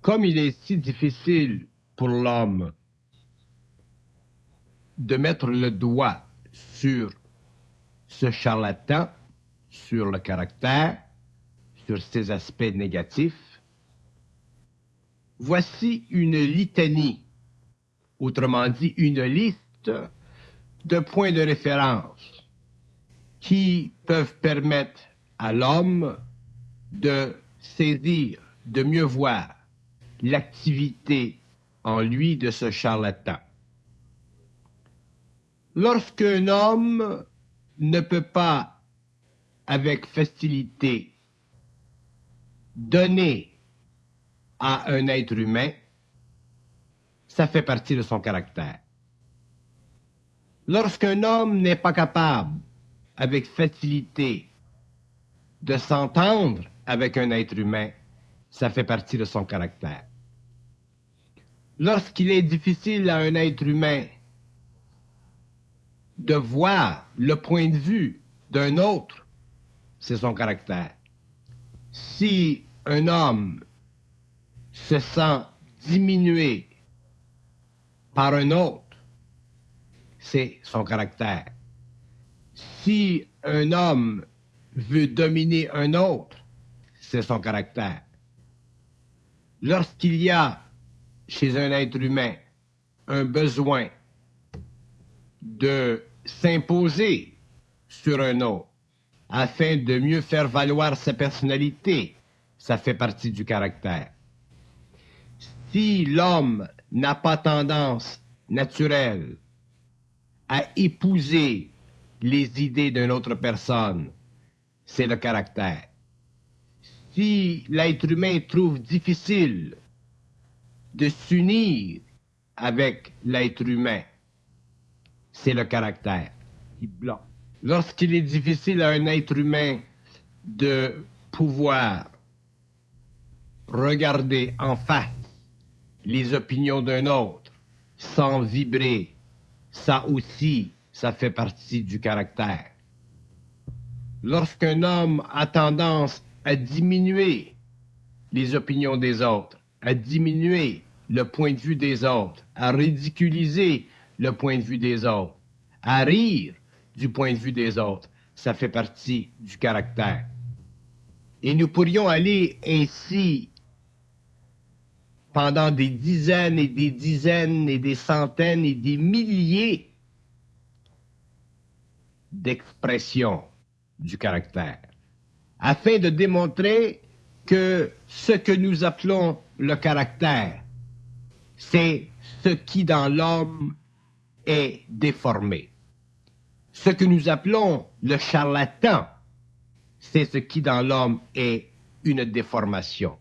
Comme il est si difficile pour l'homme de mettre le doigt sur ce charlatan, sur le caractère, sur ses aspects négatifs, voici une litanie, autrement dit une liste de points de référence qui peuvent permettre à l'homme de saisir, de mieux voir l'activité en lui de ce charlatan. Lorsqu'un homme ne peut pas, avec facilité, donner à un être humain, ça fait partie de son caractère. Lorsqu'un homme n'est pas capable, avec facilité, de s'entendre avec un être humain, ça fait partie de son caractère. Lorsqu'il est difficile à un être humain de voir le point de vue d'un autre, c'est son caractère. Si un homme se sent diminué par un autre, c'est son caractère. Si un homme veut dominer un autre, c'est son caractère. Lorsqu'il y a chez un être humain un besoin de s'imposer sur un autre afin de mieux faire valoir sa personnalité, ça fait partie du caractère. Si l'homme n'a pas tendance naturelle à épouser les idées d'une autre personne, c'est le caractère. Si l'être humain trouve difficile de s'unir avec l'être humain, c'est le caractère. Lorsqu'il est difficile à un être humain de pouvoir regarder en face les opinions d'un autre sans vibrer, ça aussi, ça fait partie du caractère. Lorsqu'un homme a tendance à diminuer les opinions des autres, à diminuer le point de vue des autres, à ridiculiser le point de vue des autres, à rire du point de vue des autres, ça fait partie du caractère. Et nous pourrions aller ainsi pendant des dizaines et des dizaines et des centaines et des milliers d'expressions du caractère, afin de démontrer que ce que nous appelons le caractère, c'est ce qui dans l'homme est déformé. Ce que nous appelons le charlatan, c'est ce qui dans l'homme est une déformation.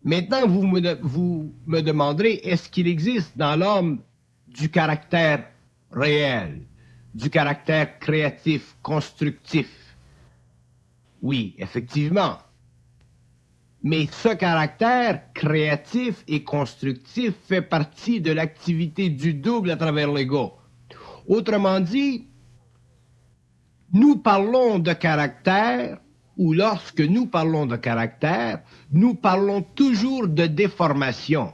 Maintenant, vous me demanderez, est-ce qu'il existe dans l'homme du caractère réel, du caractère créatif, constructif? Oui, effectivement. Mais ce caractère créatif et constructif fait partie de l'activité du double à travers l'ego. Autrement dit, nous parlons de caractère, ou lorsque nous parlons de caractère, nous parlons toujours de déformation.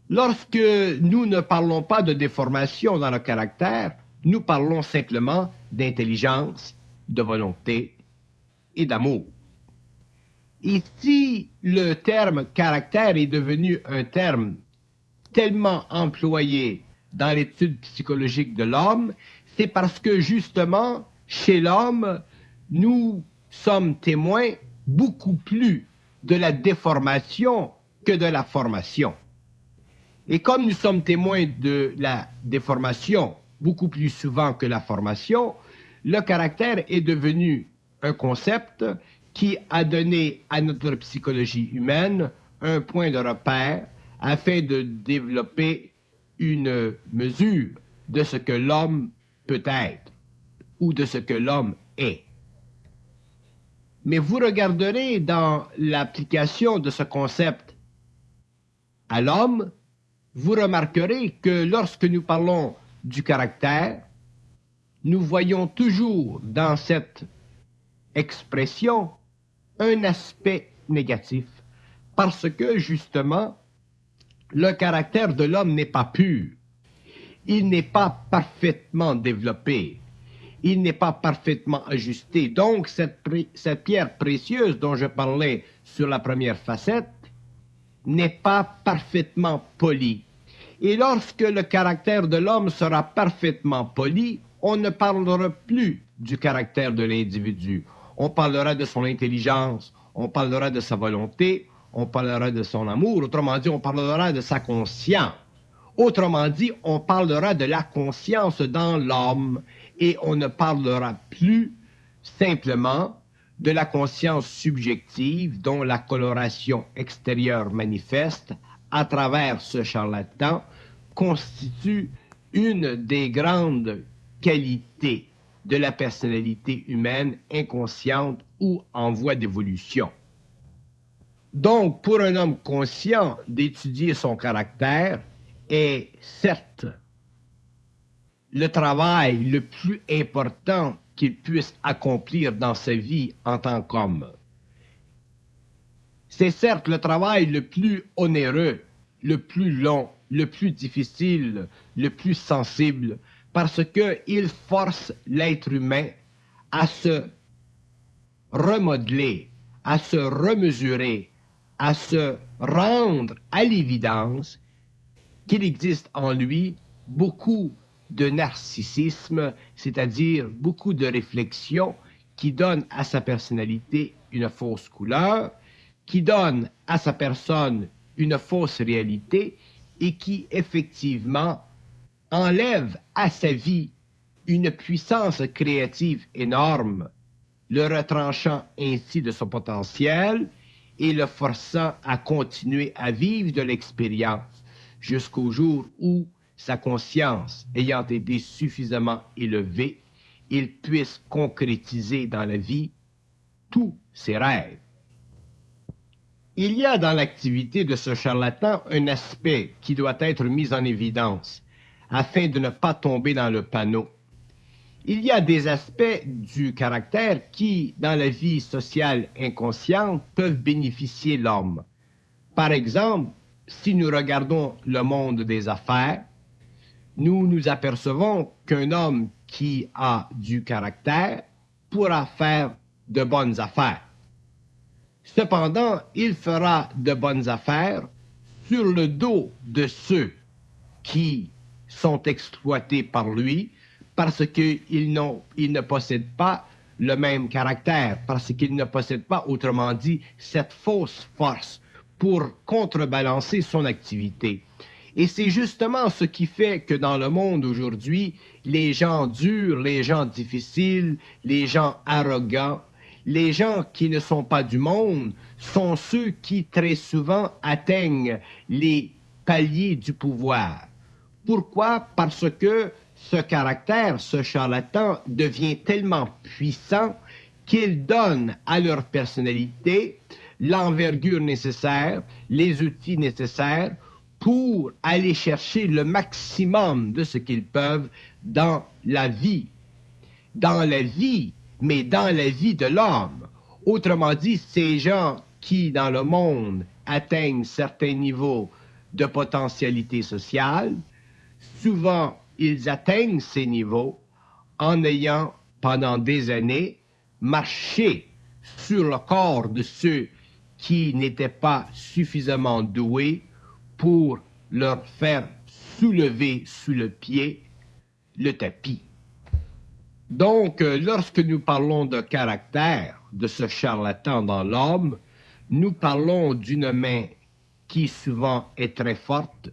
Lorsque nous ne parlons pas de déformation dans le caractère, nous parlons simplement d'intelligence, de volonté et d'amour. Et si le terme caractère est devenu un terme tellement employé dans l'étude psychologique de l'homme, c'est parce que justement, chez l'homme, nous sommes témoins beaucoup plus de la déformation que de la formation. Et comme nous sommes témoins de la déformation beaucoup plus souvent que la formation, le caractère est devenu un concept qui a donné à notre psychologie humaine un point de repère afin de développer une mesure de ce que l'homme peut être ou de ce que l'homme est. Mais vous regarderez dans l'application de ce concept à l'homme, vous remarquerez que lorsque nous parlons du caractère, nous voyons toujours dans cette expression un aspect négatif, Parce que, justement, le caractère de l'homme n'est pas pur. Il n'est pas parfaitement développé. Il n'est pas parfaitement ajusté. Donc, cette pierre précieuse dont je parlais sur la première facette n'est pas parfaitement polie. Et lorsque le caractère de l'homme sera parfaitement poli, on ne parlera plus du caractère de l'individu. On parlera de son intelligence, on parlera de sa volonté, on parlera de son amour. Autrement dit, on parlera de sa conscience. Autrement dit, on parlera de la conscience dans l'homme et on ne parlera plus simplement de la conscience subjective dont la coloration extérieure manifeste à travers ce charlatan constitue une des grandes qualités de la personnalité humaine inconsciente ou en voie d'évolution. Donc, pour un homme conscient, d'étudier son caractère est certes le travail le plus important qu'il puisse accomplir dans sa vie en tant qu'homme. C'est certes le travail le plus onéreux, le plus long, le plus difficile, le plus sensible, parce qu'il force l'être humain à se remodeler, à se remesurer, à se rendre à l'évidence qu'il existe en lui beaucoup de narcissisme, c'est-à-dire beaucoup de réflexions qui donnent à sa personnalité une fausse couleur, qui donnent à sa personne une fausse réalité et qui, effectivement, enlève à sa vie une puissance créative énorme, le retranchant ainsi de son potentiel et le forçant à continuer à vivre de l'expérience jusqu'au jour où, sa conscience ayant été suffisamment élevée, il puisse concrétiser dans la vie tous ses rêves. Il y a dans l'activité de ce charlatan un aspect qui doit être mis en évidence afin de ne pas tomber dans le panneau. Il y a des aspects du caractère qui, dans la vie sociale inconsciente, peuvent bénéficier l'homme. Par exemple, si nous regardons le monde des affaires, nous nous apercevons qu'un homme qui a du caractère pourra faire de bonnes affaires. Cependant, il fera de bonnes affaires sur le dos de ceux qui sont exploités par lui parce qu'ils ne possèdent pas le même caractère, parce qu'ils ne possèdent pas, autrement dit, cette fausse force pour contrebalancer son activité. Et c'est justement ce qui fait que dans le monde aujourd'hui, les gens durs, les gens difficiles, les gens arrogants, les gens qui ne sont pas du monde sont ceux qui très souvent atteignent les paliers du pouvoir. Pourquoi? Parce que ce caractère, ce charlatan, devient tellement puissant qu'il donne à leur personnalité l'envergure nécessaire, les outils nécessaires pour aller chercher le maximum de ce qu'ils peuvent dans la vie. Dans la vie, mais dans la vie de l'homme. Autrement dit, ces gens qui, dans le monde, atteignent certains niveaux de potentialité sociale, souvent, ils atteignent ces niveaux en ayant, pendant des années, marché sur le corps de ceux qui n'étaient pas suffisamment doués pour leur faire soulever sous le pied le tapis. Donc, lorsque nous parlons de caractère de ce charlatan dans l'homme, nous parlons d'une main qui souvent est très forte,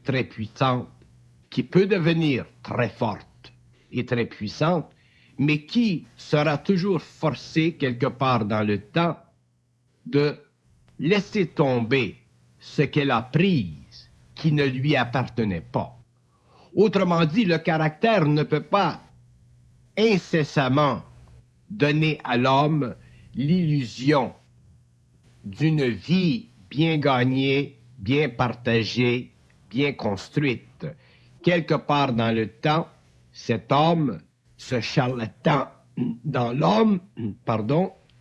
très puissante, qui peut devenir très forte et très puissante, mais qui sera toujours forcée quelque part dans le temps de laisser tomber ce qu'elle a pris qui ne lui appartenait pas. Autrement dit, le caractère ne peut pas incessamment donner à l'homme l'illusion d'une vie bien gagnée, bien partagée, bien construite. Quelque part dans le temps, cet homme, ce charlatan dans l'homme,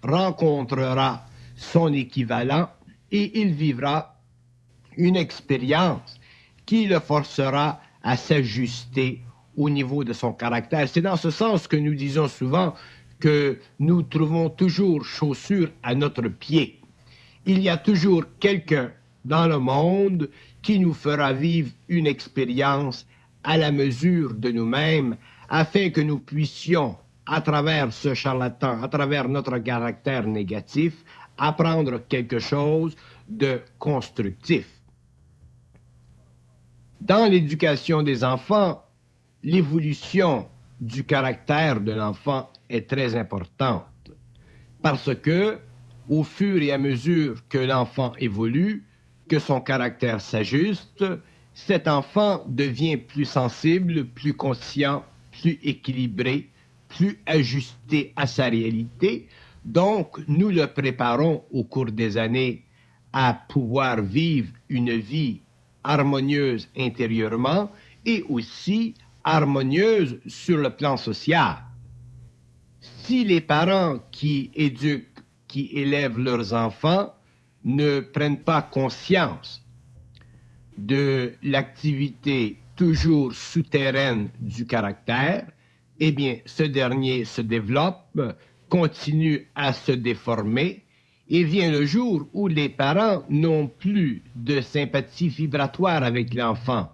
rencontrera son équivalent et il vivra une expérience qui le forcera à s'ajuster au niveau de son caractère. C'est dans ce sens que nous disons souvent que nous trouvons toujours chaussures à notre pied. Il y a toujours quelqu'un dans le monde qui nous fera vivre une expérience à la mesure de nous-mêmes afin que nous puissions, à travers ce charlatan, à travers notre caractère négatif, apprendre quelque chose de constructif. Dans l'éducation des enfants, l'évolution du caractère de l'enfant est très importante parce que, au fur et à mesure que l'enfant évolue, que son caractère s'ajuste, cet enfant devient plus sensible, plus conscient, plus équilibré, plus ajusté à sa réalité. Donc, nous le préparons au cours des années à pouvoir vivre une vie harmonieuse intérieurement et aussi harmonieuse sur le plan social. Si les parents qui éduquent, qui élèvent leurs enfants ne prennent pas conscience de l'activité toujours souterraine du caractère, eh bien, ce dernier se développe, continue à se déformer, et vient le jour où les parents n'ont plus de sympathie vibratoire avec l'enfant,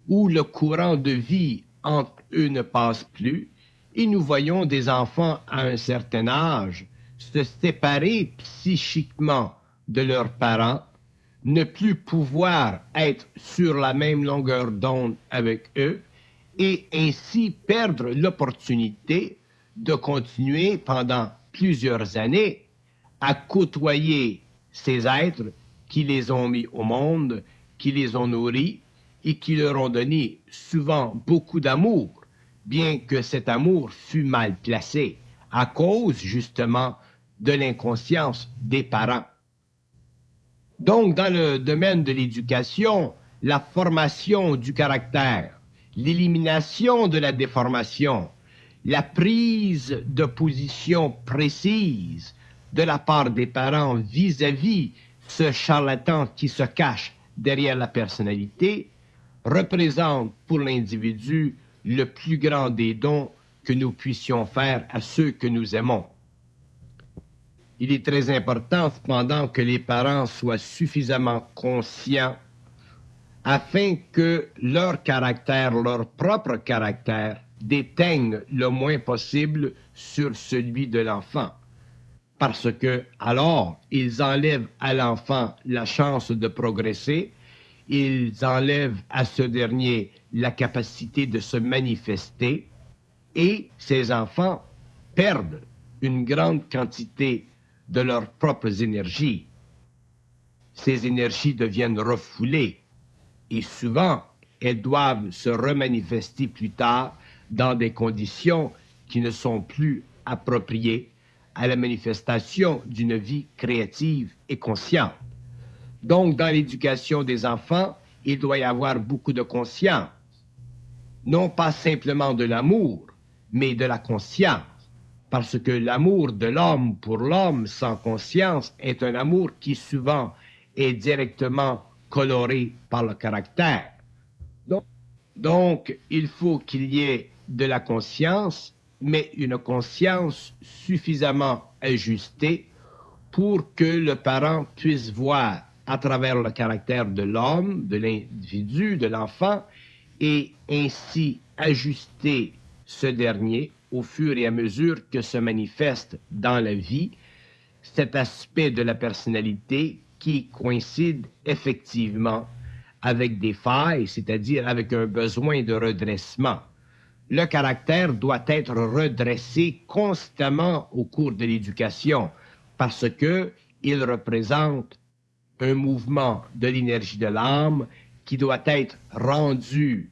où le courant de vie entre eux ne passe plus, et nous voyons des enfants à un certain âge se séparer psychiquement de leurs parents, ne plus pouvoir être sur la même longueur d'onde avec eux, et ainsi perdre l'opportunité de continuer pendant plusieurs années à côtoyer ces êtres qui les ont mis au monde, qui les ont nourris et qui leur ont donné souvent beaucoup d'amour, bien que cet amour fût mal placé à cause justement de l'inconscience des parents. Donc, dans le domaine de l'éducation, la formation du caractère, l'élimination de la déformation, la prise de position précise de la part des parents vis-à-vis ce charlatan qui se cache derrière la personnalité, représente pour l'individu le plus grand des dons que nous puissions faire à ceux que nous aimons. Il est très important cependant que les parents soient suffisamment conscients afin que leur caractère, leur propre caractère, déteigne le moins possible sur celui de l'enfant. Parce que, alors, ils enlèvent à l'enfant la chance de progresser, ils enlèvent à ce dernier la capacité de se manifester, et ces enfants perdent une grande quantité de leurs propres énergies. Ces énergies deviennent refoulées, et souvent, elles doivent se remanifester plus tard dans des conditions qui ne sont plus appropriées à la manifestation d'une vie créative et consciente. Donc, dans l'éducation des enfants, il doit y avoir beaucoup de conscience. Non pas simplement de l'amour, mais de la conscience. Parce que l'amour de l'homme pour l'homme sans conscience est un amour qui souvent est directement coloré par le caractère. Donc, il faut qu'il y ait de la conscience, mais une conscience suffisamment ajustée pour que le parent puisse voir à travers le caractère de l'homme, de l'individu, de l'enfant, et ainsi ajuster ce dernier au fur et à mesure que se manifeste dans la vie cet aspect de la personnalité qui coïncide effectivement avec des failles, c'est-à-dire avec un besoin de redressement. Le caractère doit être redressé constamment au cours de l'éducation parce qu'il représente un mouvement de l'énergie de l'âme qui doit être rendu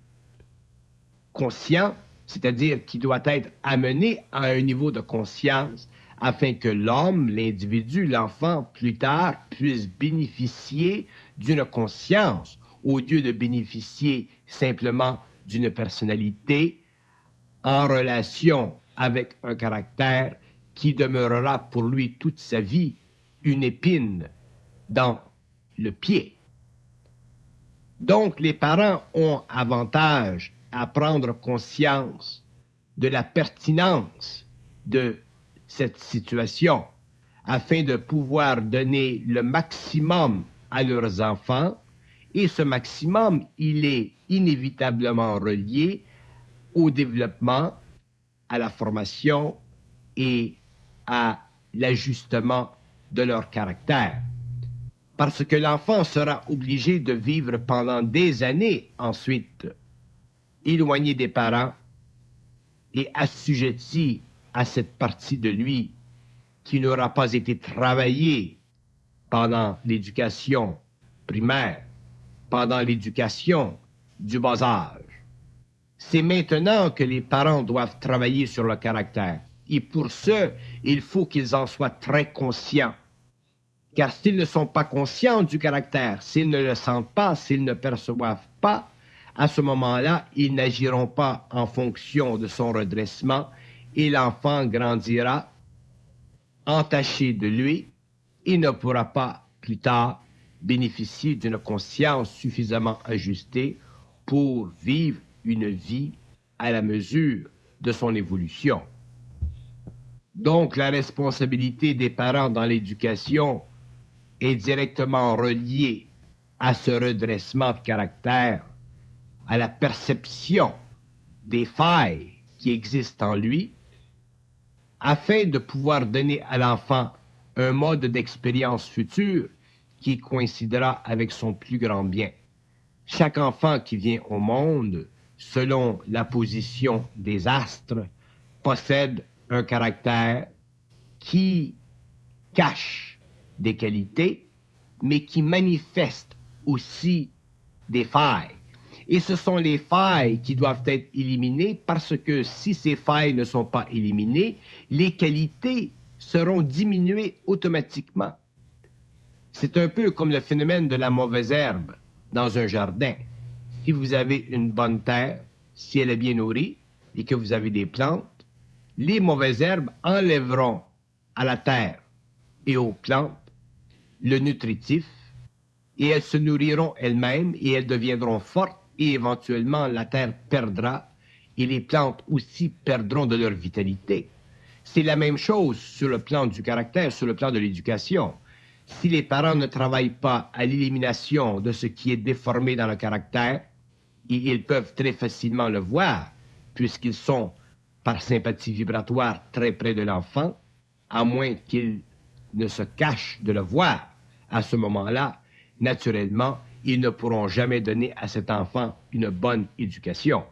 conscient, c'est-à-dire qui doit être amené à un niveau de conscience afin que l'homme, l'individu, l'enfant, plus tard, puisse bénéficier d'une conscience au lieu de bénéficier simplement d'une personnalité en relation avec un caractère qui demeurera pour lui toute sa vie une épine dans le pied. Donc, les parents ont avantage à prendre conscience de la pertinence de cette situation afin de pouvoir donner le maximum à leurs enfants, et ce maximum, il est inévitablement relié au développement, à la formation et à l'ajustement de leur caractère. Parce que l'enfant sera obligé de vivre pendant des années ensuite, éloigné des parents et assujetti à cette partie de lui qui n'aura pas été travaillée pendant l'éducation primaire, pendant l'éducation du bas âge. C'est maintenant que les parents doivent travailler sur le caractère. Et pour ce, il faut qu'ils en soient très conscients. Car s'ils ne sont pas conscients du caractère, s'ils ne le sentent pas, s'ils ne perçoivent pas, à ce moment-là, ils n'agiront pas en fonction de son redressement et l'enfant grandira entaché de lui et ne pourra pas plus tard bénéficier d'une conscience suffisamment ajustée pour vivre une vie à la mesure de son évolution. Donc, la responsabilité des parents dans l'éducation est directement reliée à ce redressement de caractère, à la perception des failles qui existent en lui, afin de pouvoir donner à l'enfant un mode d'expérience futur qui coïncidera avec son plus grand bien. Chaque enfant qui vient au monde, selon la position des astres, possède un caractère qui cache des qualités, mais qui manifeste aussi des failles. Et ce sont les failles qui doivent être éliminées parce que si ces failles ne sont pas éliminées, les qualités seront diminuées automatiquement. C'est un peu comme le phénomène de la mauvaise herbe dans un jardin. Si vous avez une bonne terre, si elle est bien nourrie et que vous avez des plantes, les mauvaises herbes enlèveront à la terre et aux plantes le nutritif et elles se nourriront elles-mêmes et elles deviendront fortes et éventuellement la terre perdra et les plantes aussi perdront de leur vitalité. C'est la même chose sur le plan du caractère, sur le plan de l'éducation. Si les parents ne travaillent pas à l'élimination de ce qui est déformé dans le caractère, et ils peuvent très facilement le voir, puisqu'ils sont, par sympathie vibratoire, très près de l'enfant, à moins qu'ils ne se cachent de le voir. À ce moment-là, naturellement, ils ne pourront jamais donner à cet enfant une bonne éducation.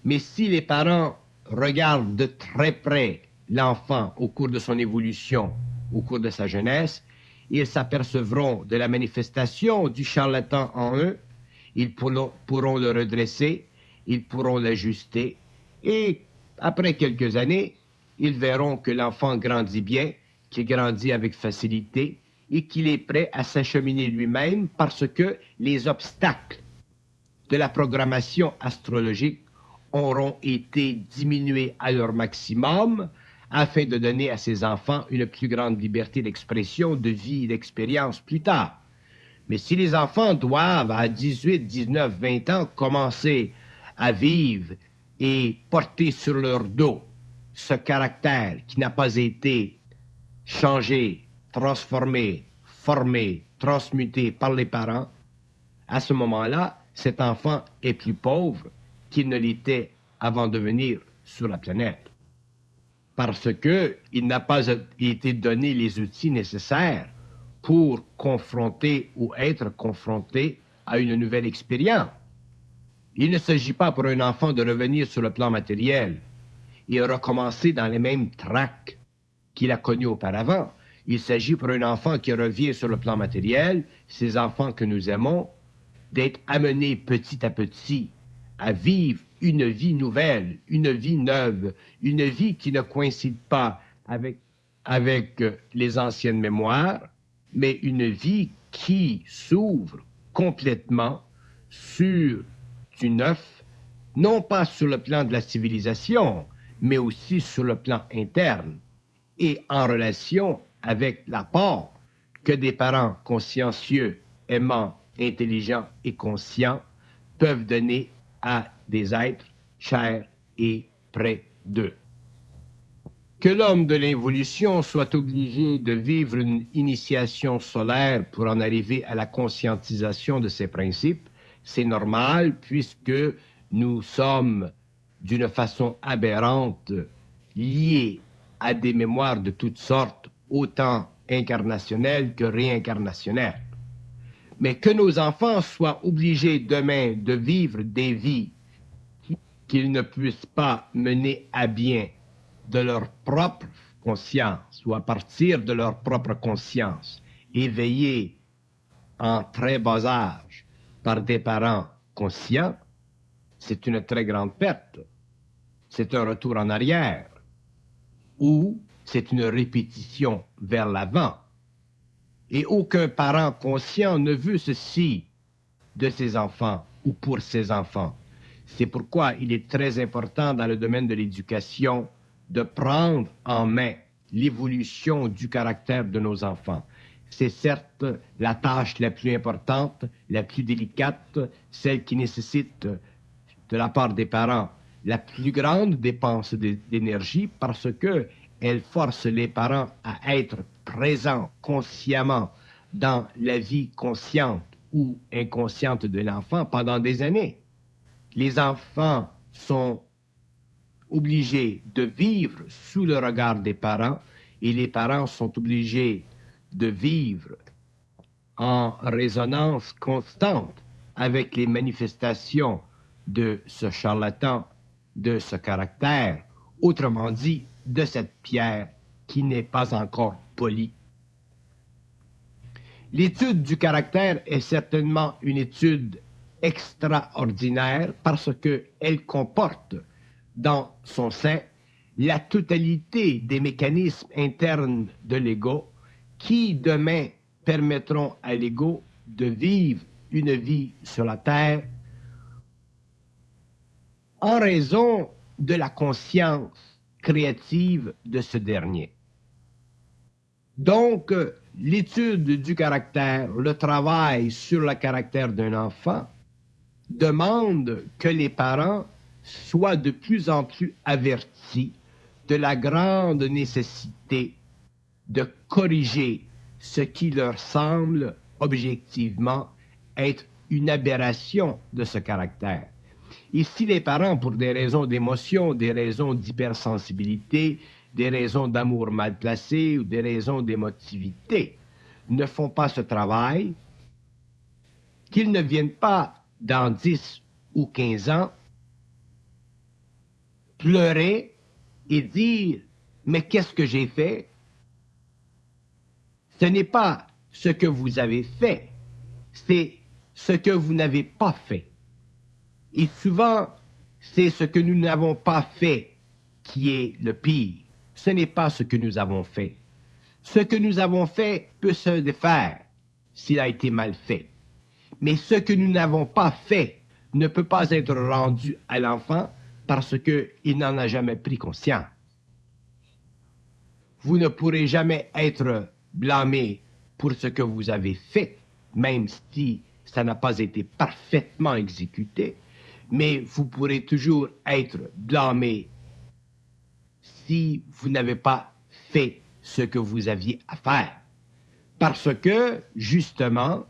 Mais si les parents regardent de très près l'enfant au cours de son évolution, au cours de sa jeunesse, ils s'apercevront de la manifestation du charlatan en eux, ils pourront le redresser, ils pourront l'ajuster, et après quelques années, ils verront que l'enfant grandit bien, qu'il grandit avec facilité, et qu'il est prêt à s'acheminer lui-même parce que les obstacles de la programmation astrologique auront été diminués à leur maximum afin de donner à ces enfants une plus grande liberté d'expression, de vie et d'expérience plus tard. Mais si les enfants doivent, à 18, 19, 20 ans, commencer à vivre et porter sur leur dos ce caractère qui n'a pas été changé, transformé, formé, transmuté par les parents, à ce moment-là, cet enfant est plus pauvre qu'il ne l'était avant de venir sur la planète. Parce qu'il n'a pas été donné les outils nécessaires pour confronter ou être confronté à une nouvelle expérience. Il ne s'agit pas pour un enfant de revenir sur le plan matériel et recommencer dans les mêmes tracts qu'il a connus auparavant. Il s'agit pour un enfant qui revient sur le plan matériel, ces enfants que nous aimons, d'être amenés petit à petit à vivre une vie nouvelle, une vie neuve, une vie qui ne coïncide pas avec les anciennes mémoires, mais une vie qui s'ouvre complètement sur du neuf, non pas sur le plan de la civilisation, mais aussi sur le plan interne et en relation avec l'apport que des parents consciencieux, aimants, intelligents et conscients peuvent donner à des êtres chers et près d'eux. Que l'homme de l'évolution soit obligé de vivre une initiation solaire pour en arriver à la conscientisation de ses principes, c'est normal puisque nous sommes d'une façon aberrante liés à des mémoires de toutes sortes, autant incarnationnelles que réincarnationnelles. Mais que nos enfants soient obligés demain de vivre des vies qu'ils ne puissent pas mener à bien de leur propre conscience ou à partir de leur propre conscience, éveillés en très bas âge par des parents conscients, c'est une très grande perte. C'est un retour en arrière ou c'est une répétition vers l'avant. Et aucun parent conscient ne veut ceci de ses enfants ou pour ses enfants. C'est pourquoi il est très important dans le domaine de l'éducation de prendre en main l'évolution du caractère de nos enfants. C'est certes la tâche la plus importante, la plus délicate, celle qui nécessite de la part des parents la plus grande dépense d'énergie parce que elle force les parents à être présents consciemment dans la vie consciente ou inconsciente de l'enfant pendant des années. Les enfants sont obligés de vivre sous le regard des parents et les parents sont obligés de vivre en résonance constante avec les manifestations de ce charlatan, de ce caractère, autrement dit, de cette pierre qui n'est pas encore polie. L'étude du caractère est certainement une étude extraordinaire parce qu'elle comporte dans son sein la totalité des mécanismes internes de l'ego qui demain permettront à l'ego de vivre une vie sur la terre en raison de la conscience créative de ce dernier. Donc, l'étude du caractère, le travail sur le caractère d'un enfant demande que les parents soient de plus en plus avertis de la grande nécessité de corriger ce qui leur semble objectivement être une aberration de ce caractère. Et si les parents, pour des raisons d'émotion, des raisons d'hypersensibilité, des raisons d'amour mal placé ou des raisons d'émotivité, ne font pas ce travail, qu'ils ne viennent pas dans 10 ou 15 ans pleurer et dire « Mais qu'est-ce que j'ai fait ?» Ce n'est pas ce que vous avez fait, c'est ce que vous n'avez pas fait. Et souvent, c'est ce que nous n'avons pas fait qui est le pire. Ce n'est pas ce que nous avons fait. Ce que nous avons fait peut se défaire s'il a été mal fait. Mais ce que nous n'avons pas fait ne peut pas être rendu à l'enfant parce qu'il n'en a jamais pris conscience. Vous ne pourrez jamais être blâmé pour ce que vous avez fait, même si ça n'a pas été parfaitement exécuté, mais vous pourrez toujours être blâmé si vous n'avez pas fait ce que vous aviez à faire. Parce que, justement,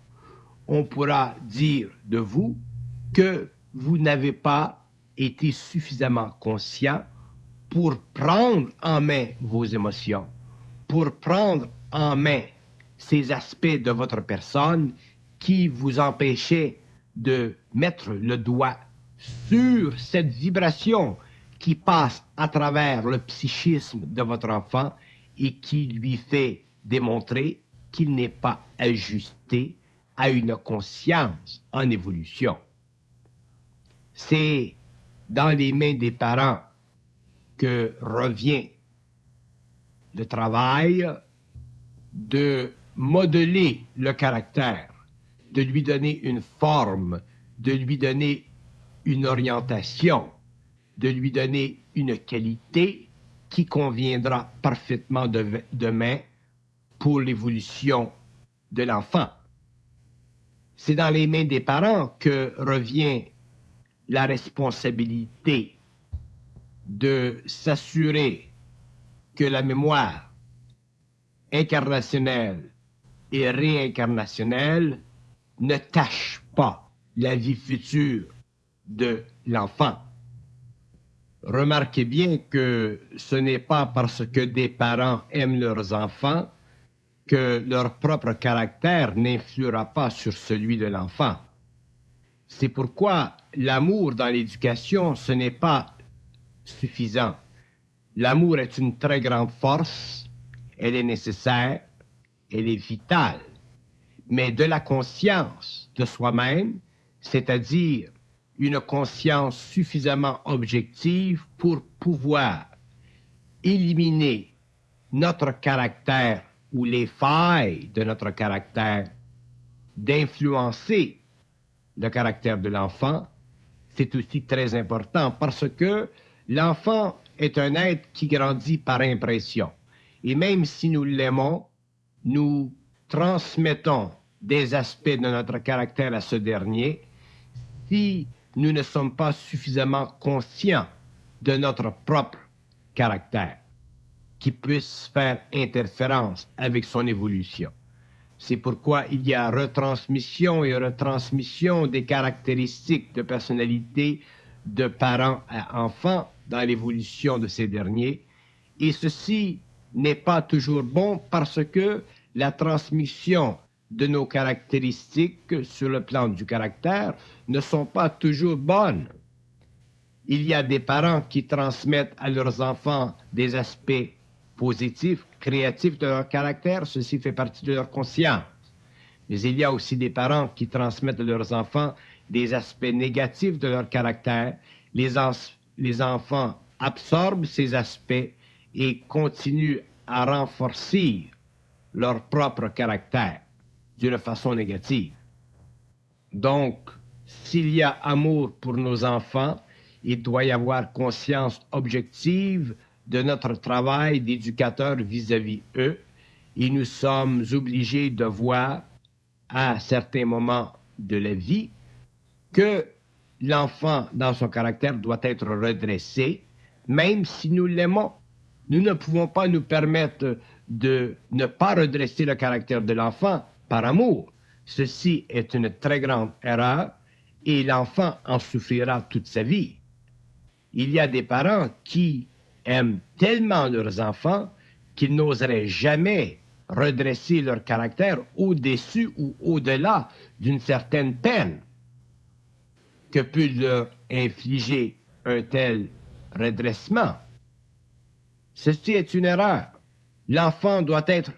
on pourra dire de vous que vous n'avez pas été suffisamment conscient pour prendre en main vos émotions, pour prendre en main ces aspects de votre personne qui vous empêchaient de mettre le doigt sur cette vibration qui passe à travers le psychisme de votre enfant et qui lui fait démontrer qu'il n'est pas ajusté à une conscience en évolution. C'est dans les mains des parents que revient le travail de modeler le caractère, de lui donner une forme, de lui donner une orientation, de lui donner une qualité qui conviendra parfaitement demain pour l'évolution de l'enfant. C'est dans les mains des parents que revient la responsabilité de s'assurer que la mémoire incarnationnelle et réincarnationnelle ne tache pas la vie future de l'enfant. Remarquez bien que ce n'est pas parce que des parents aiment leurs enfants que leur propre caractère n'influera pas sur celui de l'enfant. C'est pourquoi l'amour dans l'éducation, ce n'est pas suffisant. L'amour est une très grande force, elle est nécessaire, elle est vitale. Mais de la conscience de soi-même, c'est-à-dire une conscience suffisamment objective pour pouvoir éliminer notre caractère ou les failles de notre caractère, d'influencer le caractère de l'enfant, c'est aussi très important parce que l'enfant est un être qui grandit par impression. Et même si nous l'aimons, nous transmettons des aspects de notre caractère à ce dernier si nous ne sommes pas suffisamment conscients de notre propre caractère qui puisse faire interférence avec son évolution. C'est pourquoi il y a retransmission et retransmission des caractéristiques de personnalité de parents à enfants dans l'évolution de ces derniers. Et ceci n'est pas toujours bon parce que la transmission de nos caractéristiques sur le plan du caractère ne sont pas toujours bonnes. Il y a des parents qui transmettent à leurs enfants des aspects positifs, créatifs de leur caractère, ceci fait partie de leur conscience. Mais il y a aussi des parents qui transmettent à leurs enfants des aspects négatifs de leur caractère. Les enfants absorbent ces aspects et continuent à renforcer leur propre caractère d'une façon négative. Donc, s'il y a amour pour nos enfants, il doit y avoir conscience objective de notre travail d'éducateur vis-à-vis eux, et nous sommes obligés de voir à certains moments de la vie que l'enfant, dans son caractère, doit être redressé, même si nous l'aimons. Nous ne pouvons pas nous permettre de ne pas redresser le caractère de l'enfant par amour. Ceci est une très grande erreur et l'enfant en souffrira toute sa vie. Il y a des parents qui aiment tellement leurs enfants qu'ils n'oseraient jamais redresser leur caractère au-dessus ou au-delà d'une certaine peine que peut leur infliger un tel redressement. Ceci est une erreur. L'enfant doit être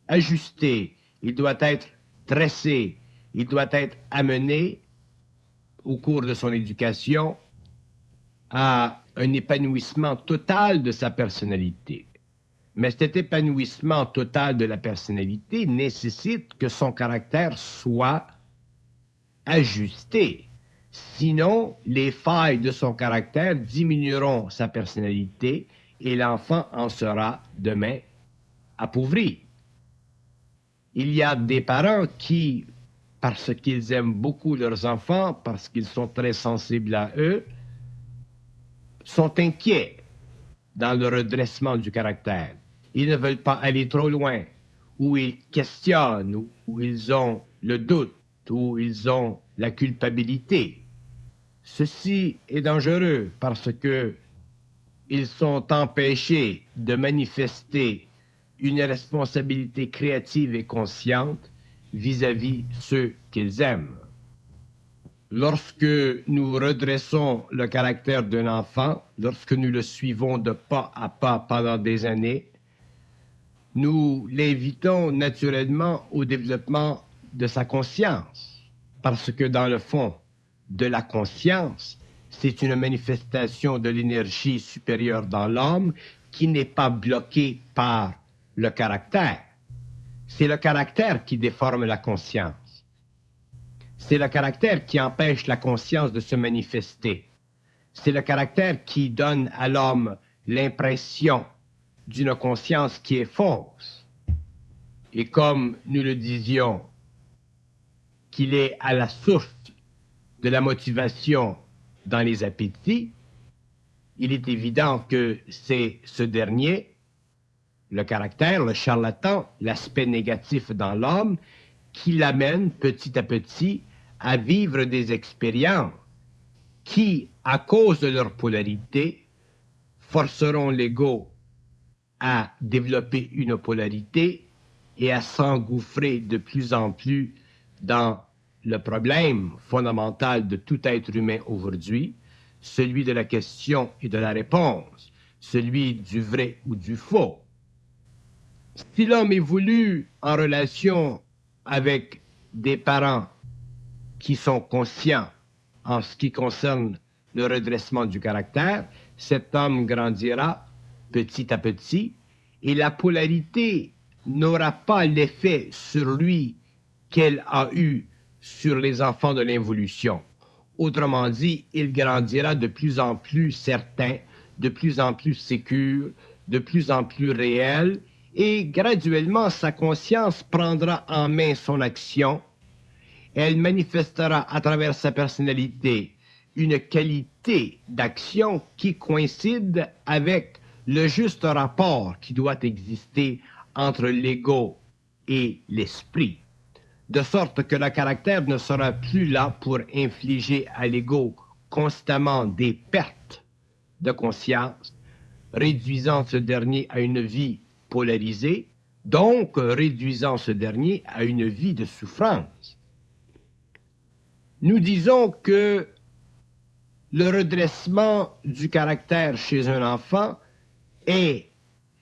ajusté, il doit être dressé, il doit être amené au cours de son éducation à un épanouissement total de sa personnalité. Mais cet épanouissement total de la personnalité nécessite que son caractère soit ajusté. Sinon, les failles de son caractère diminueront sa personnalité et l'enfant en sera demain appauvri. Il y a des parents qui, parce qu'ils aiment beaucoup leurs enfants, parce qu'ils sont très sensibles à eux, sont inquiets dans le redressement du caractère. Ils ne veulent pas aller trop loin, où ils questionnent, où ils ont le doute, où ils ont la culpabilité. Ceci est dangereux parce que ils sont empêchés de manifester une responsabilité créative et consciente vis-à-vis ceux qu'ils aiment. Lorsque nous redressons le caractère d'un enfant, lorsque nous le suivons de pas à pas pendant des années, nous l'invitons naturellement au développement de sa conscience, parce que dans le fond de la conscience, c'est une manifestation de l'énergie supérieure dans l'homme qui n'est pas bloquée par le caractère. C'est le caractère qui déforme la conscience. C'est le caractère qui empêche la conscience de se manifester. C'est le caractère qui donne à l'homme l'impression d'une conscience qui est fausse. Et comme nous le disions, qu'il est à la source de la motivation dans les appétits, il est évident que c'est ce dernier, le caractère, le charlatan, l'aspect négatif dans l'homme, qui l'amène petit à petit à vivre des expériences qui, à cause de leur polarité, forceront l'ego à développer une polarité et à s'engouffrer de plus en plus dans le problème fondamental de tout être humain aujourd'hui, celui de la question et de la réponse, celui du vrai ou du faux. Si l'homme évolue en relation avec des parents qui sont conscients en ce qui concerne le redressement du caractère, cet homme grandira petit à petit et la polarité n'aura pas l'effet sur lui qu'elle a eu sur les enfants de l'involution. Autrement dit, il grandira de plus en plus certain, de plus en plus sécure, de plus en plus réel, et graduellement sa conscience prendra en main son action. Elle manifestera à travers sa personnalité une qualité d'action qui coïncide avec le juste rapport qui doit exister entre l'ego et l'esprit, de sorte que le caractère ne sera plus là pour infliger à l'ego constamment des pertes de conscience, réduisant ce dernier à une vie polarisée, donc réduisant ce dernier à une vie de souffrance. Nous disons que le redressement du caractère chez un enfant est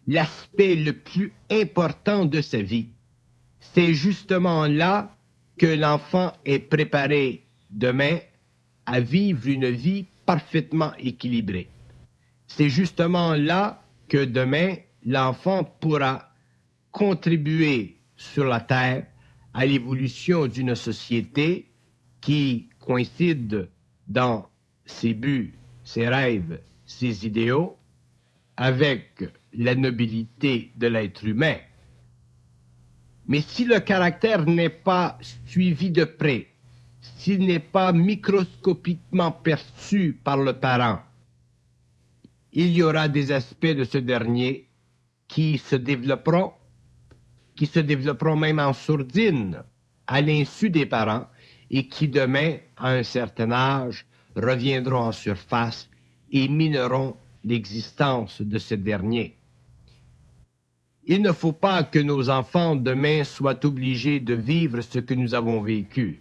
l'aspect le plus important de sa vie. C'est justement là que l'enfant est préparé demain à vivre une vie parfaitement équilibrée. C'est justement là que demain l'enfant pourra contribuer sur la Terre à l'évolution d'une société qui coïncide dans ses buts, ses rêves, ses idéaux avec la nobilité de l'être humain. Mais si le caractère n'est pas suivi de près, s'il n'est pas microscopiquement perçu par le parent, il y aura des aspects de ce dernier qui se développeront même en sourdine, à l'insu des parents, et qui demain, à un certain âge, reviendront en surface et mineront l'existence de ce dernier. Il ne faut pas que nos enfants demain soient obligés de vivre ce que nous avons vécu,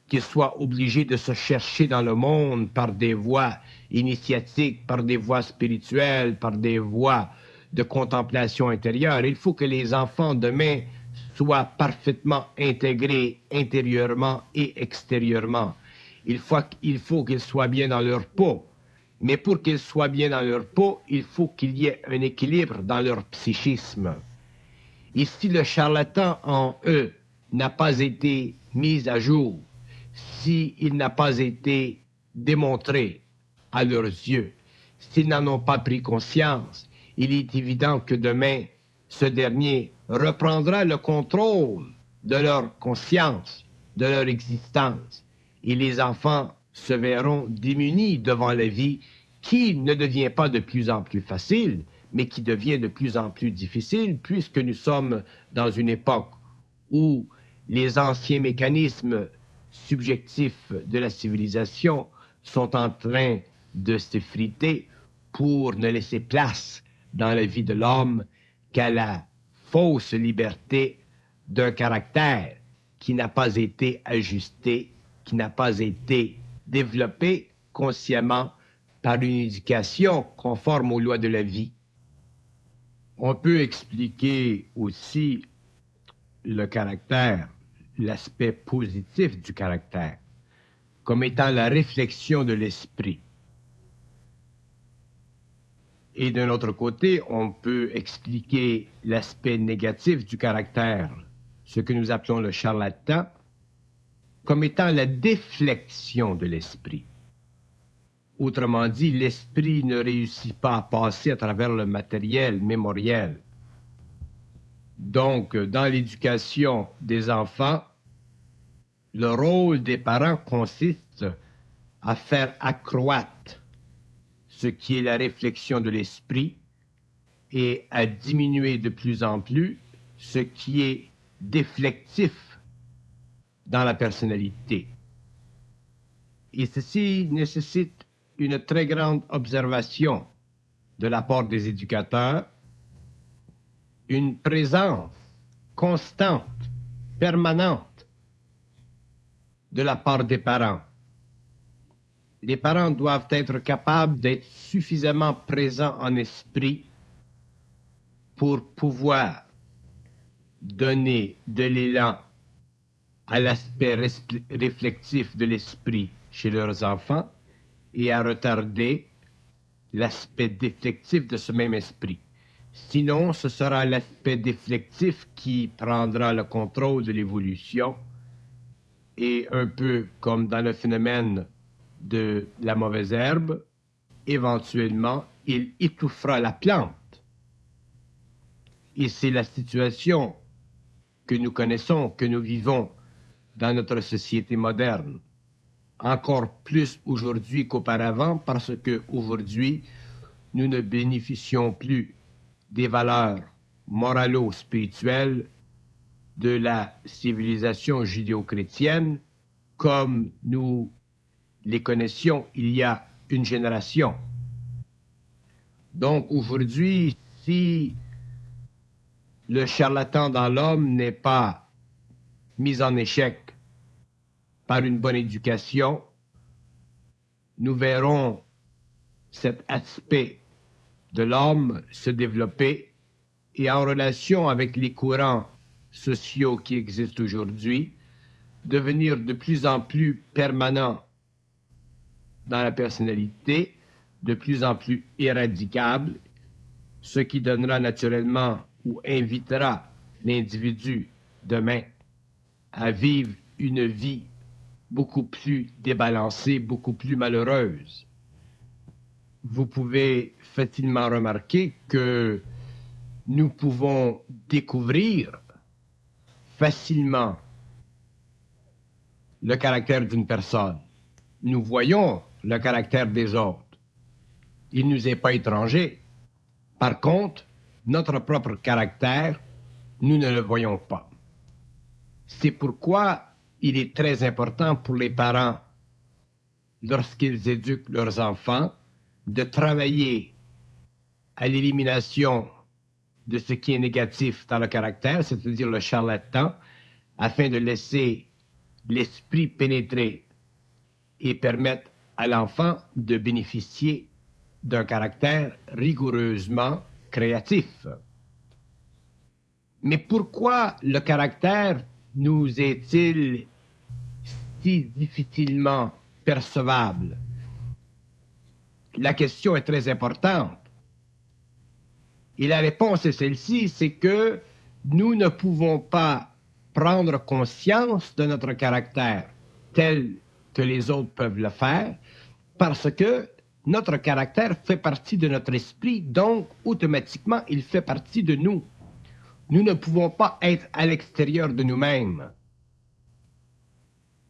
qu'ils soient obligés de se chercher dans le monde par des voies initiatiques, par des voies spirituelles, par des voies de contemplation intérieure. Il faut que les enfants demain soient parfaitement intégrés intérieurement et extérieurement. Il faut qu'ils soient bien dans leur peau. Mais pour qu'ils soient bien dans leur peau, il faut qu'il y ait un équilibre dans leur psychisme. Et si le charlatan en eux n'a pas été mis à jour, s'il n'a pas été démontré à leurs yeux, s'ils n'en ont pas pris conscience, il est évident que demain, ce dernier reprendra le contrôle de leur conscience, de leur existence, et les enfants se verront démunis devant la vie qui ne devient pas de plus en plus facile, mais qui devient de plus en plus difficile, puisque nous sommes dans une époque où les anciens mécanismes subjectifs de la civilisation sont en train de s'effriter pour ne laisser place dans la vie de l'homme qu'à la fausse liberté d'un caractère qui n'a pas été ajusté, qui n'a pas été développé consciemment par une éducation conforme aux lois de la vie. On peut expliquer aussi le caractère, l'aspect positif du caractère, comme étant la réflexion de l'esprit. Et d'un autre côté, on peut expliquer l'aspect négatif du caractère, ce que nous appelons le charlatan, comme étant la déflexion de l'esprit. Autrement dit, l'esprit ne réussit pas à passer à travers le matériel mémoriel. Donc, dans l'éducation des enfants, le rôle des parents consiste à faire accroître ce qui est la réflexion de l'esprit et à diminuer de plus en plus ce qui est déflectif dans la personnalité. Et ceci nécessite une très grande observation de la part des éducateurs, une présence constante, permanente de la part des parents. Les parents doivent être capables d'être suffisamment présents en esprit pour pouvoir donner de l'élan à l'aspect réflexif de l'esprit chez leurs enfants et à retarder l'aspect déflectif de ce même esprit. Sinon, ce sera l'aspect déflectif qui prendra le contrôle de l'évolution et un peu comme dans le phénomène de la mauvaise herbe, éventuellement, il étouffera la plante. Et c'est la situation que nous connaissons, que nous vivons dans notre société moderne. Encore plus aujourd'hui qu'auparavant, parce qu'aujourd'hui, nous ne bénéficions plus des valeurs moralo-spirituelles de la civilisation judéo-chrétienne comme nous les connaissions il y a une génération. Donc aujourd'hui, si le charlatan dans l'homme n'est pas mis en échec par une bonne éducation, nous verrons cet aspect de l'homme se développer et en relation avec les courants sociaux qui existent aujourd'hui, devenir de plus en plus permanent dans la personnalité, de plus en plus éradicable, ce qui donnera naturellement ou invitera l'individu demain à vivre une vie beaucoup plus débalancée, beaucoup plus malheureuse. Vous pouvez facilement remarquer que nous pouvons découvrir facilement le caractère d'une personne. Nous voyons le caractère des autres. Il ne nous est pas étranger. Par contre, notre propre caractère, nous ne le voyons pas. C'est pourquoi il est très important pour les parents, lorsqu'ils éduquent leurs enfants, de travailler à l'élimination de ce qui est négatif dans le caractère, c'est-à-dire le charlatan, afin de laisser l'esprit pénétrer et permettre à l'enfant de bénéficier d'un caractère rigoureusement créatif. Mais pourquoi le caractère nous est-il si difficilement percevable? La question est très importante. Et la réponse est celle-ci, c'est que nous ne pouvons pas prendre conscience de notre caractère tel que les autres peuvent le faire, parce que notre caractère fait partie de notre esprit, donc automatiquement il fait partie de nous. Nous ne pouvons pas être à l'extérieur de nous-mêmes.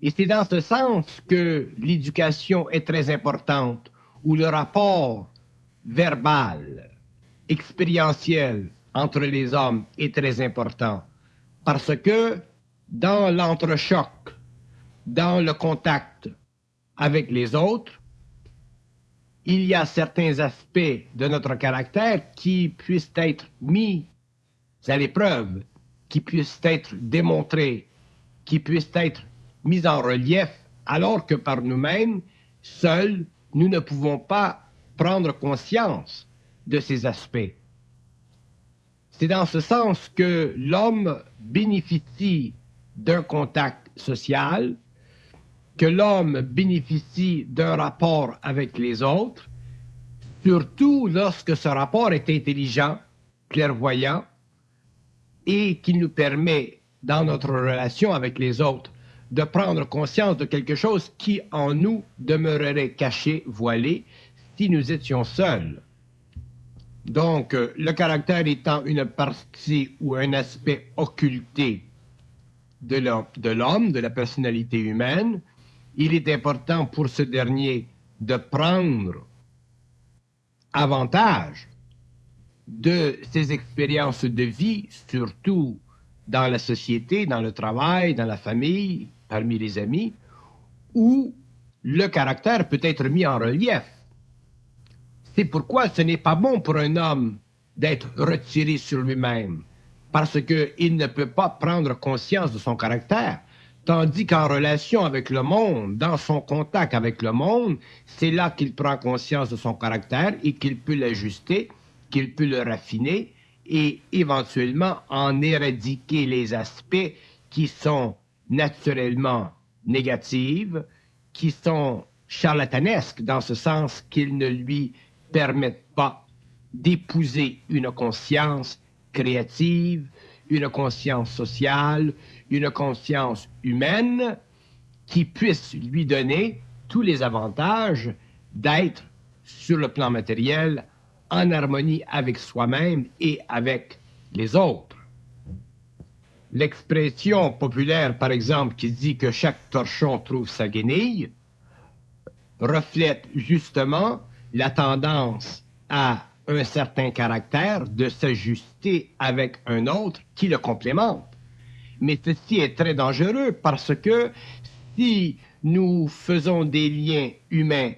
Et c'est dans ce sens que l'éducation est très importante, où le rapport verbal, expérientiel entre les hommes est très important. Parce que dans l'entrechoc, dans le contact avec les autres, il y a certains aspects de notre caractère qui puissent être mis à l'épreuve, qui puissent être démontrés, qui puissent être mis en relief, alors que par nous-mêmes, seuls, nous ne pouvons pas prendre conscience de ces aspects. C'est dans ce sens que l'homme bénéficie d'un contact social, que l'homme bénéficie d'un rapport avec les autres, surtout lorsque ce rapport est intelligent, clairvoyant, et qui nous permet, dans notre relation avec les autres, de prendre conscience de quelque chose qui en nous demeurerait caché, voilé, si nous étions seuls. Donc, le caractère étant une partie ou un aspect occulté de l'homme, de la personnalité humaine, il est important pour ce dernier de prendre avantage de ses expériences de vie, surtout dans la société, dans le travail, dans la famille, parmi les amis, où le caractère peut être mis en relief. C'est pourquoi ce n'est pas bon pour un homme d'être retiré sur lui-même, parce qu'il ne peut pas prendre conscience de son caractère. Tandis qu'en relation avec le monde, dans son contact avec le monde, c'est là qu'il prend conscience de son caractère et qu'il peut l'ajuster, qu'il peut le raffiner et éventuellement en éradiquer les aspects qui sont naturellement négatifs, qui sont charlatanesques dans ce sens qu'ils ne lui permettent pas d'épouser une conscience créative, une conscience sociale, une conscience humaine qui puisse lui donner tous les avantages d'être sur le plan matériel en harmonie avec soi-même et avec les autres. L'expression populaire, par exemple, qui dit que chaque torchon trouve sa guenille, reflète justement la tendance à un certain caractère de s'ajuster avec un autre qui le complémente. Mais ceci est très dangereux parce que si nous faisons des liens humains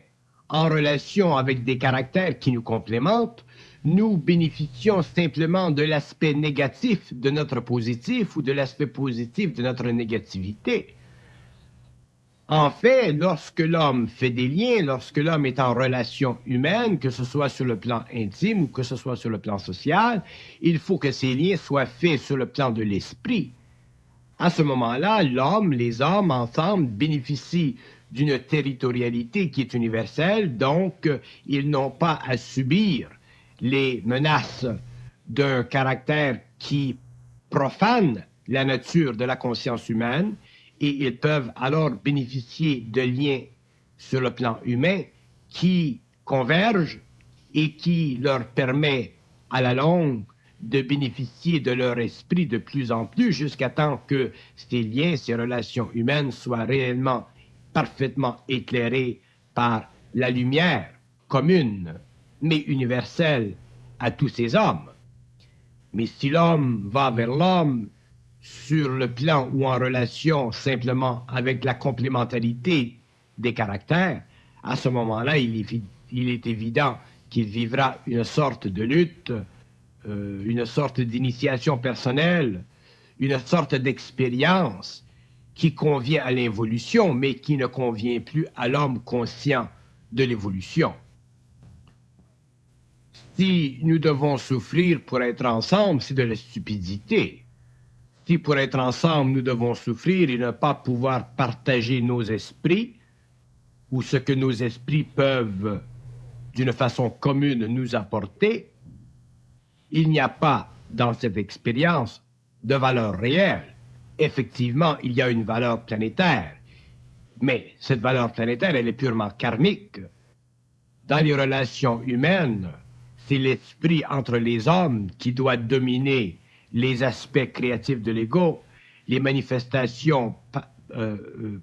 en relation avec des caractères qui nous complémentent, nous bénéficions simplement de l'aspect négatif de notre positif ou de l'aspect positif de notre négativité. En fait, lorsque l'homme fait des liens, lorsque l'homme est en relation humaine, que ce soit sur le plan intime ou que ce soit sur le plan social, il faut que ces liens soient faits sur le plan de l'esprit. À ce moment-là, l'homme, les hommes ensemble bénéficient d'une territorialité qui est universelle, donc ils n'ont pas à subir les menaces d'un caractère qui profane la nature de la conscience humaine, et ils peuvent alors bénéficier de liens sur le plan humain qui convergent et qui leur permet à la longue de bénéficier de leur esprit de plus en plus jusqu'à temps que ces liens, ces relations humaines soient réellement parfaitement éclairés par la lumière commune, mais universelle à tous ces hommes. Mais si l'homme va vers l'homme sur le plan ou en relation simplement avec la complémentarité des caractères, à ce moment-là, il est évident qu'il vivra une sorte de lutte, une sorte d'initiation personnelle, une sorte d'expérience qui convient à l'évolution, mais qui ne convient plus à l'homme conscient de l'évolution. Si nous devons souffrir pour être ensemble, c'est de la stupidité. Si pour être ensemble, nous devons souffrir et ne pas pouvoir partager nos esprits, ou ce que nos esprits peuvent, d'une façon commune, nous apporter, il n'y a pas, dans cette expérience, de valeur réelle. Effectivement, il y a une valeur planétaire, mais cette valeur planétaire, elle est purement karmique. Dans les relations humaines, c'est l'esprit entre les hommes qui doit dominer les aspects créatifs de l'ego, les manifestations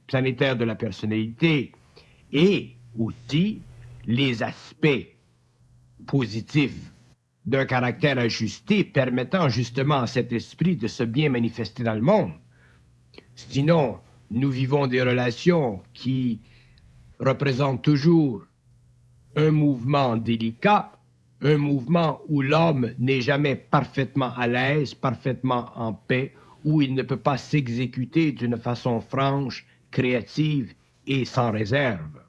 planétaires de la personnalité et aussi les aspects positifs d'un caractère ajusté permettant justement à cet esprit de se bien manifester dans le monde. Sinon, nous vivons des relations qui représentent toujours un mouvement délicat, un mouvement où l'homme n'est jamais parfaitement à l'aise, parfaitement en paix, où il ne peut pas s'exécuter d'une façon franche, créative et sans réserve.